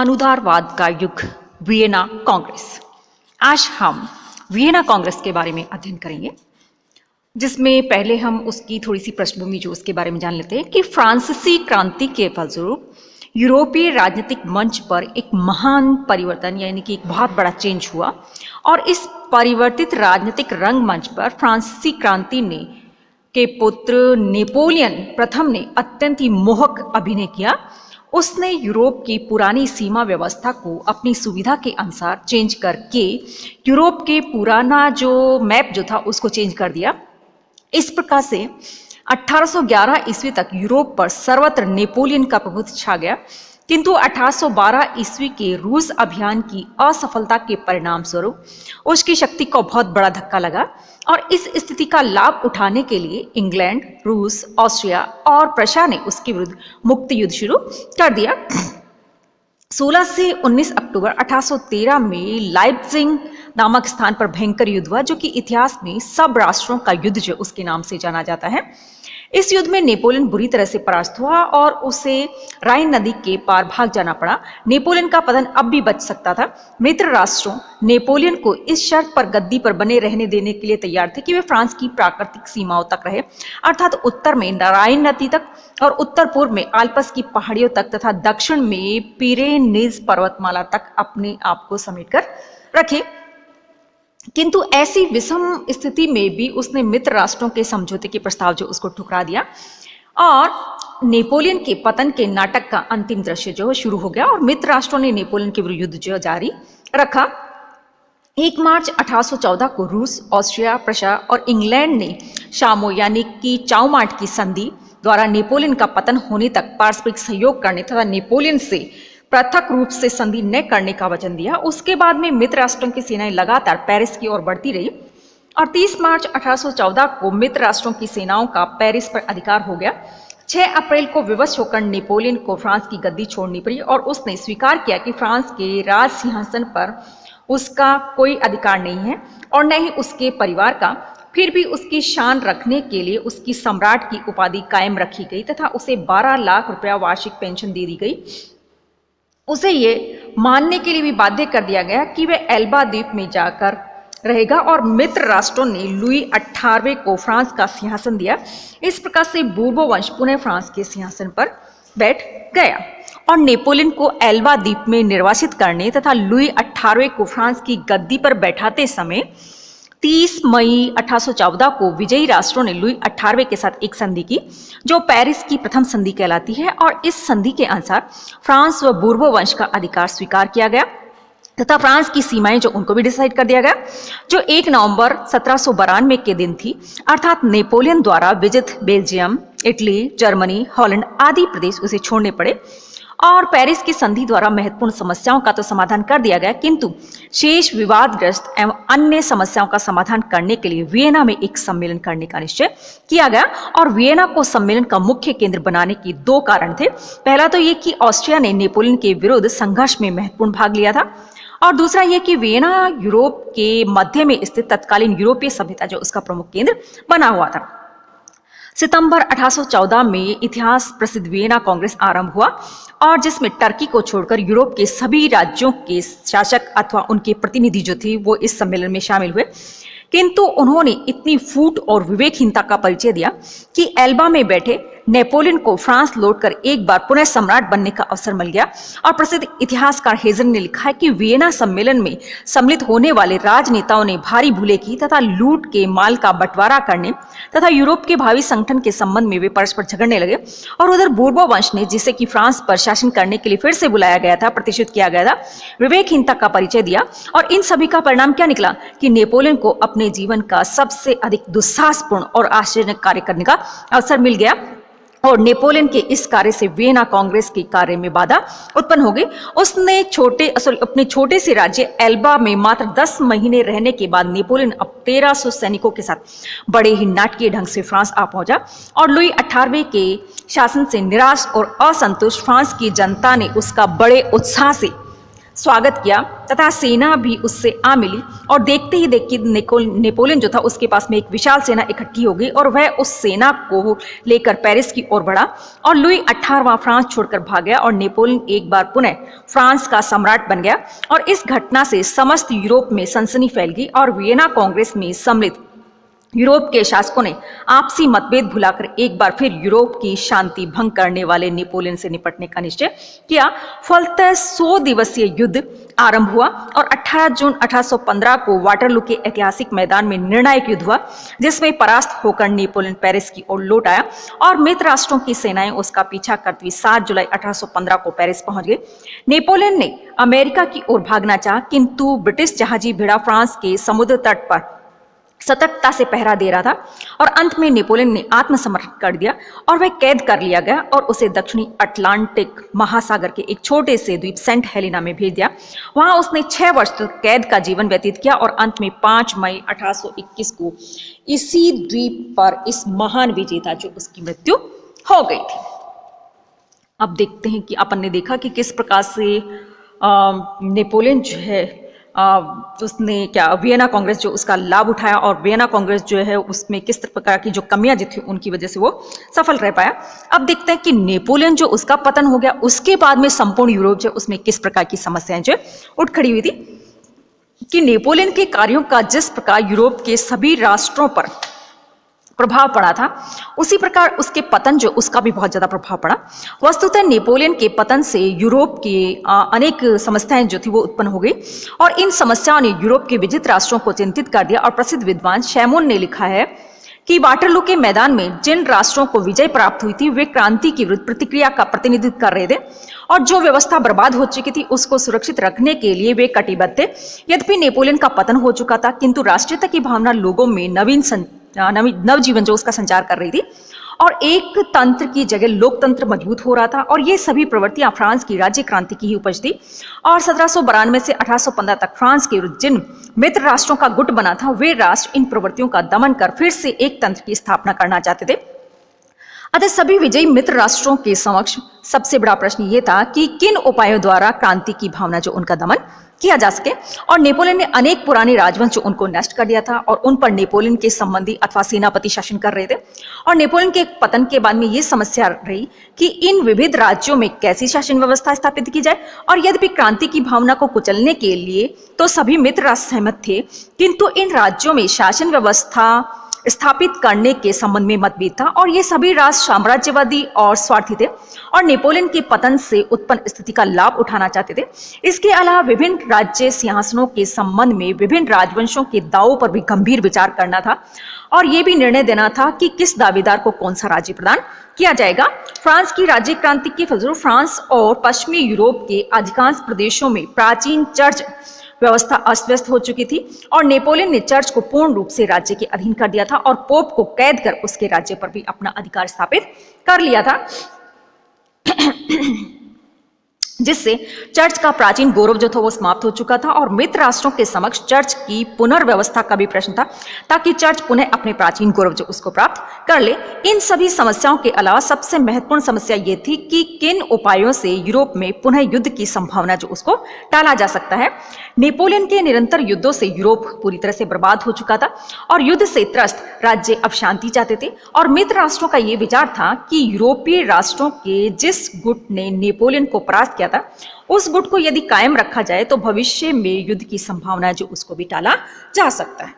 अनुदारवाद का युग, वियना कांग्रेस। आज हम वियना कांग्रेस के बारे में अध्ययन करेंगे, जिसमें पहले हम उसकी थोड़ी सी पृष्ठभूमि जो उसके बारे में जान लेते हैं कि फ्रांसीसी क्रांति के फलस्वरूप यूरोपीय राजनीतिक मंच पर एक महान परिवर्तन यानी कि एक बहुत बड़ा चेंज हुआ और इस परिवर्तित राजनीतिक रंगमंच पर फ्रांसीसी क्रांति ने के पुत्र नेपोलियन प्रथम ने अत्यंत ही मोहक अभिनय किया। उसने यूरोप की पुरानी सीमा व्यवस्था को अपनी सुविधा के अनुसार चेंज करके यूरोप के पुराना जो मैप जो था उसको चेंज कर दिया। इस प्रकार से 1811 ईस्वी तक यूरोप पर सर्वत्र नेपोलियन का प्रभुत्व छा गया, किंतु 1812 ईस्वी के रूस अभियान की असफलता के परिणाम स्वरूप उसकी शक्ति को बहुत बड़ा धक्का लगा और इस स्थिति का लाभ उठाने के लिए इंग्लैंड, रूस, ऑस्ट्रिया और प्रशा ने उसके विरुद्ध मुक्त युद्ध शुरू कर दिया। 16 से 19 अक्टूबर 1813 में लाइप्जिग नामक स्थान पर भयंकर युद्ध हुआ, जो कि इतिहास में सब राष्ट्रों का युद्ध जो उसके नाम से जाना जाता है। इस युद्ध में नेपोलियन बुरी तरह से परास्त हुआ और उसे राइन नदी के पार भाग जाना पड़ा। नेपोलियन का पतन अब भी बच सकता था। मित्र राष्ट्रों नेपोलियन को इस शर्त पर गद्दी पर बने रहने देने के लिए तैयार थे कि वे फ्रांस की प्राकृतिक सीमाओं तक रहे, अर्थात उत्तर में राइन नदी तक और उत्तर पूर्व में आल्प्स की पहाड़ियों तक तथा दक्षिण में पिरेनीज पर्वतमाला तक अपने आप को समेटकर रखे। किंतु ऐसी विषम स्थिति में भी उसने मित्र राष्ट्रों के समझौते के प्रस्ताव जो उसको ठुकरा दिया और नेपोलियन के पतन के नाटक का अंतिम दृश्य जो शुरू हो गया और मित्र राष्ट्रों ने नेपोलियन के विरुद्ध युद्ध जो जारी रखा। 1 मार्च 1814 को रूस, ऑस्ट्रिया, प्रशा और इंग्लैंड ने शामो यानी कि चाउमार्ट की संधि द्वारा नेपोलियन का पतन होने तक पारस्परिक सहयोग करने तथा नेपोलियन से पृथक रूप से संधि न करने का वचन दिया। उसके बाद में मित्र राष्ट्रों की सेनाएं लगातार पेरिस की ओर बढ़ती रही और 30 मार्च 1814 को मित्र राष्ट्रों की सेनाओं का पेरिस पर अधिकार हो गया। 6 अप्रैल को विवश होकर नेपोलियन को फ्रांस की गद्दी छोड़नी पड़ी और उसने स्वीकार किया कि फ्रांस के राज सिंहासन पर उसका कोई अधिकार नहीं है और न ही उसके परिवार का। फिर भी उसकी शान रखने के लिए उसकी सम्राट की उपाधि कायम रखी गई तथा उसे 12 लाख रुपया वार्षिक पेंशन दे दी गई। उसे ये मानने के लिए भी बाध्य कर दिया गया कि वह एल्बा द्वीप में जाकर रहेगा और मित्र राष्ट्रों ने लुई 18वें को फ्रांस का सिंहासन दिया। इस प्रकार से बूर्बो वंश पुनः फ्रांस के सिंहासन पर बैठ गया और नेपोलियन को एल्बा द्वीप में निर्वासित करने तथा लुई 18वें को फ्रांस की गद्दी पर बैठाते समय 30 मई 1814 को विजयी राष्ट्रों ने लुई 18वें के साथ एक संधि की, जो पेरिस की प्रथम संधि कहलाती है और इस संधि के अनुसार फ्रांस व बूर्बो वंश का अधिकार स्वीकार किया गया तथा फ्रांस की सीमाएं जो उनको भी डिसाइड कर दिया गया, जो 1 नवंबर 1792 के दिन थी, अर्थात नेपोलियन द्वारा विजित बेल्जियम, इटली, जर्मनी, हॉलैंड आदि प्रदेश उसे छोड़ने पड़े और पेरिस की संधि द्वारा महत्वपूर्ण समस्याओं का तो समाधान कर दिया गया, किंतु शेष विवादग्रस्त एवं अन्य समस्याओं का समाधान करने के लिए वियना में एक सम्मेलन करने का निश्चय किया गया और वियना को सम्मेलन का मुख्य केंद्र बनाने के 2 कारण थे। पहला तो ये कि ऑस्ट्रिया ने नेपोलियन के विरुद्ध संघर्ष में महत्वपूर्ण भाग लिया था और दूसरा यह कि वियना यूरोप के मध्य में स्थित तत्कालीन यूरोपीय सभ्यता जो उसका प्रमुख केंद्र बना हुआ था। सितंबर 1814 में इतिहास प्रसिद्ध वियना कांग्रेस आरंभ हुआ और जिसमें टर्की को छोड़कर यूरोप के सभी राज्यों के शासक अथवा उनके प्रतिनिधि जो थे वो इस सम्मेलन में शामिल हुए, किंतु उन्होंने इतनी फूट और विवेकहीनता का परिचय दिया कि एल्बा में बैठे नेपोलियन को फ्रांस लौटकर एक बार पुनः सम्राट बनने का अवसर मिल गया और प्रसिद्ध इतिहासकार हेजन ने लिखा है कि वियना सम्मेलन में सम्मिलित होने वाले राजनेताओं ने भारी भूले की तथा लूट के माल का बंटवारा करने तथा यूरोप के भावी संगठन के संबंध में वे परस्पर झगड़ने लगे और उधर बूर्बो वंश ने, जिसे कि फ्रांस पर शासन करने के लिए फिर से बुलाया गया था, प्रतिष्ठित किया गया था, विवेकहीनता का परिचय दिया और इन सभी का परिणाम क्या निकला कि नेपोलियन को अपने जीवन का सबसे अधिक दुस्साहसपूर्ण और आश्चर्यजनक कार्य करने का अवसर मिल गया और नेपोलियन के इस कार्य से वियना कांग्रेस के कार्य में बाधा उत्पन्न हो गई। उसने अपने छोटे से राज्य एल्बा में मात्र 10 महीने रहने के बाद नेपोलियन अब 1300 सैनिकों के साथ बड़े ही नाटकीय ढंग से फ्रांस आ पहुंचा और लुई 18वें के शासन से निराश और असंतुष्ट फ्रांस की जनता ने उसका बड़े उत्साह से स्वागत किया तथा सेना भी उससे आ मिली और देखते ही देखते नेपोलियन जो था उसके पास में एक विशाल सेना इकट्ठी हो गई और वह उस सेना को लेकर पेरिस की ओर बढ़ा और लुई 18वां फ्रांस छोड़कर भाग गया और नेपोलियन एक बार पुनः फ्रांस का सम्राट बन गया। और इस घटना से समस्त यूरोप में सनसनी फैल गई और वियना कांग्रेस में सम्मिलित यूरोप के शासकों ने आपसी मतभेद भुलाकर एक बार फिर यूरोप की शांति भंग करने वाले नेपोलियन से निपटने का निश्चय किया। फलतः 100 दिवसीय युद्ध आरंभ हुआ और 18 जून 1815 को वाटरलू के ऐतिहासिक मैदान में निर्णायक युद्ध हुआ, जिसमें परास्त होकर नेपोलियन पेरिस की ओर लौट आया और मित्र राष्ट्रों की सेनाएं उसका पीछा करती हुई 7 जुलाई 1815 को पेरिस पहुंच गई। नेपोलियन ने अमेरिका की ओर भागना चाहा, किंतु ब्रिटिश जहाजी बेड़ा फ्रांस के समुद्र तट पर सतर्कता से पहरा दे रहा था और अंत में नेपोलियन ने आत्मसमर्पण कर दिया और वह कैद कर लिया गया और उसे दक्षिणी अटलांटिक महासागर के एक छोटे से द्वीप सेंट हेलेना में भेज दिया। वहां उसने 6 वर्ष तक कैद का जीवन व्यतीत किया और अंत में 5 मई 1821 को इसी द्वीप पर इस महान विजेता जो उसकी मृत्यु हो गई थी। अब देखते हैं कि अपन ने देखा कि किस प्रकार से नेपोलियन जो है उसने क्या वियना कांग्रेस जो उसका लाभ उठाया और वियना कांग्रेस जो है उसमें किस प्रकार की जो कमियां जो थी उनकी वजह से वो सफल रह पाया। अब देखते हैं कि नेपोलियन जो उसका पतन हो गया उसके बाद में संपूर्ण यूरोप जो उसमें किस प्रकार की समस्याएं जो उठ खड़ी हुई थी। कि नेपोलियन के कार्यों का जिस प्रकार यूरोप के सभी राष्ट्रों पर प्रभाव पड़ा था, उसी प्रकार उसके पतन जो उसका भी बहुत ज्यादा प्रभाव पड़ा। वस्तुतः नेपोलियन के पतन से यूरोप के अनेक समस्याएं जो थी वो उत्पन्न हो गई और इन समस्याओं ने यूरोप के विजित राष्ट्रों को चिंतित कर दिया। और प्रसिद्ध विद्वान शैमोन ने लिखा है कि वाटरलू के मैदान में जिन राष्ट्रों को विजय प्राप्त हुई थी वे क्रांति की विरुद्ध प्रतिक्रिया का प्रतिनिधित्व कर रहे थे और जो व्यवस्था बर्बाद हो चुकी थी उसको सुरक्षित रखने के लिए वे कटिबद्ध थे। यद्यपि नेपोलियन का पतन हो चुका था, किंतु राष्ट्रीयता की भावना लोगों में नवजीवन जो उसका संचार कर रही थी और एक तंत्र की जगह लोकतंत्र मजबूत हो रहा था। और ये सभी प्रवृत्तियां फ्रांस की राज्य क्रांति की ही उपज थी। और 1792 से 1815 तक फ्रांस के जिन मित्र राष्ट्रों का गुट बना था वे राष्ट्र इन प्रवृत्तियों का दमन कर फिर से एक तंत्र की स्थापना करना चाहते थे। अतः सभी विजयी मित्र राष्ट्रों के समक्ष सबसे बड़ा प्रश्न ये था कि किन उपायों द्वारा क्रांति की भावना जो उनका दमन किया जा सके। और नेपोलियन ने अनेक पुराने राजवंश जो उनको नष्ट कर दिया था और उन पर नेपोलियन के संबंधी अथवा सेनापति शासन कर रहे थे। और नेपोलियन के पतन के बाद में ये समस्या रही कि इन विविध राज्यों में कैसी शासन व्यवस्था स्थापित की जाए। और यद्यपि क्रांति की भावना को कुचलने के लिए तो सभी मित्र राष्ट्र सहमत थे, किंतु इन राज्यों में शासन व्यवस्था स्थापित करने के संबंध में मतभेद था और ये सभी राष्ट्र साम्राज्यवादी और स्वार्थी थे और नेपोलियन के पतन से उत्पन्न स्थिति का लाभ उठाना चाहते थे। इसके अलावा विभिन्न राज्य सिंहासनों के संबंध में विभिन्न राजवंशों के दावों पर भी गंभीर विचार करना था और ये भी निर्णय देना था कि किस दावेदार को कौन सा राज्य प्रदान किया जाएगा। फ्रांस की राज्य क्रांति के फलस्वरूप फ्रांस और पश्चिमी यूरोप के अधिकांश प्रदेशों में प्राचीन चर्च व्यवस्था अस्त व्यस्त हो चुकी थी और नेपोलियन ने चर्च को पूर्ण रूप से राज्य के अधीन कर दिया था और पोप को कैद कर उसके राज्य पर भी अपना अधिकार स्थापित कर लिया था, जिससे चर्च का प्राचीन गौरव जो था वो समाप्त हो चुका था। और मित्र राष्ट्रों के समक्ष चर्च की पुनर्व्यवस्था का भी प्रश्न था ताकि चर्च पुनः अपने प्राचीन गौरव जो उसको प्राप्त कर ले। इन सभी समस्याओं के अलावा सबसे महत्वपूर्ण समस्या ये थी कि किन उपायों से यूरोप में पुनः युद्ध की संभावना जो उसको टाला जा सकता है। नेपोलियन के निरंतर युद्धों से यूरोप पूरी तरह से बर्बाद हो चुका था और युद्ध से त्रस्त राज्य अब शांति चाहते थे। और मित्र राष्ट्रों का ये विचार था कि यूरोपीय राष्ट्रों के जिस गुट ने नेपोलियन को परास्त किया था उस गुट को यदि कायम रखा जाए तो भविष्य में युद्ध की संभावना जो उसको भी टाला जा सकता है।